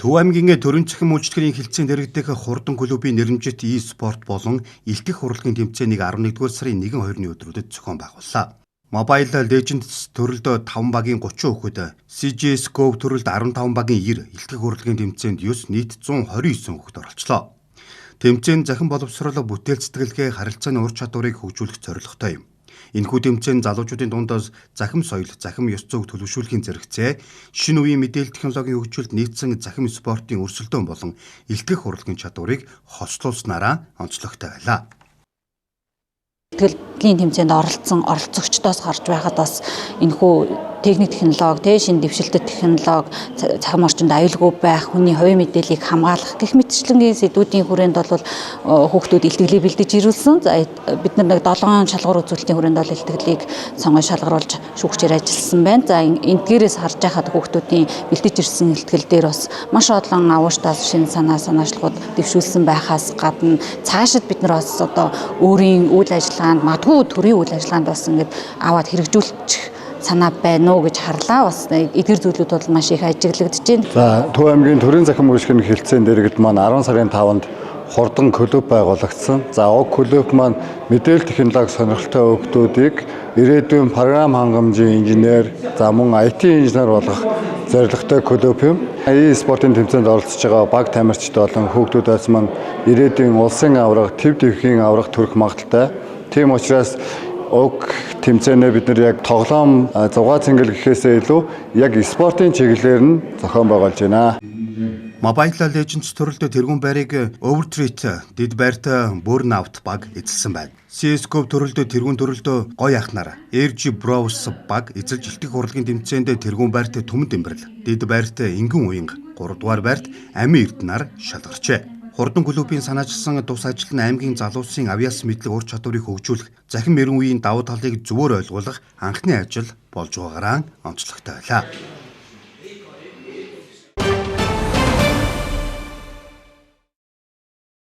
Төв аймгийн төрийн цахим үйлчлэгийн хилцээнд дэргэдэх хурдан клубын нэрэмжит e-спорт болон элтгэх урлагийн тэмцээнийг 11-р сарын 1-2-ны өдрүүдэд зохион байгууллаа. Mobile Legends төрөлд 5 багийн 30 хүүхэд, CS:GO төрөлд 15 багийн 90, элтгэх урлагийн тэмцээнд 9 нийт 129 хүүхэд оролцлоо. Тэмцээн захин боловсрол бүтээл сэтгэлгээ харилцааны ур чадварыг хөгжүүлэх зорилготой юм. Энэхүү тэмцээн залуучуудын дунд захим соёл, захим ёс зүйг төлөвшүүлэхийн зэрэгцээ, шинэ үеийн мэдээлэл технологийн хөгжилд нийцсэн захим спортын өрсөлдөөн болон элтгэх урлагийн чадварыг хослуулснараа онцлогтой байлаа. Тэтгэлийн тэмцээнд оролцогчдоос гарч байхад бас энэхүү техник технологи, шинэ дэвшилтэт технологи, цахим орчинд аюулгүй байх, хүний хувийн мэдээллийг хамгаалах гэх мэтчлэнгийн сэдвүүдийн хүрээнд бол хүүхдүүд илтгэлийг бэлдэж ирүүлсэн. За бид нар 7 шалгуур үзүүлэлтийн хүрээнд бол илтгэлийг сонгон шалгаруулж шүүгчээр ажилласан байна. За эндгээрээс харж байхад хүүхдүүдийн бэлдэж ирсэн илтгэл дээр бас маш олон агууштай шинэ санаачлалууд дэвшүүлсэн байхаас гадна цаашид бид нар бас одоо өөрийн үйл ажиллагаанд, магадгүй төрийн үйл ажиллагаанд бас ингээд аваад хэрэгжүүлчих санаа байна уу гэж харлаа. Бас эдгээр зүйлүүд бол маш их ажиглагдаж байна. За Төв аймгийн төрийн захим үйлчлэгийн хилцээнд дэргэд маань 10 сарын 5-нд хурдан клуб байгуулагдсан. За уг клуб маань мэдээлэл технологи сонирхолтой хүүхдүүдийг ирээдүйн програм хангамжийн инженер, за мөн IT инженер болгох зорилготой клуб юм. E-спортын тэмцээнд оролцож байгаа баг тамирчид болон хүүхдүүдээс маань ирээдүйн улсын аварга, төв дэвхийн аварга төрөх магадaltaй. Тийм учраас уг тэмцээнээ бид нар яг тоглоом зугаа цэнгэл гэхээсээ илүү яг спортын чиглэлээр нь зохион байгуулж байна. Mobile Legends төрөлд тэргүүн байрыг Overtreat, Дид байрт Burnout баг эзэлсэн байна. CS:GO төрөлд тэргүүн төрөлд Гоё ахнаар RG Bros баг эзэлж элтгэх урлагийн тэмцээнд тэргүүн байрт Түмэн Дэмбэрэл, Дид байрт Ингэн Уянга, 3 дугаар байрт Ами Эрдэнаар шалгарчээ. Хурдан клубын санаачилсан тус ажил нь аймгийн залуусын авьяас мэдлэг ур чадварыг хөгжүүлэх, захин мэрэн үеийн давуу талыг зөвөр ойлгуулах анхны ажил болж байгаагаараа онцлогтой байлаа.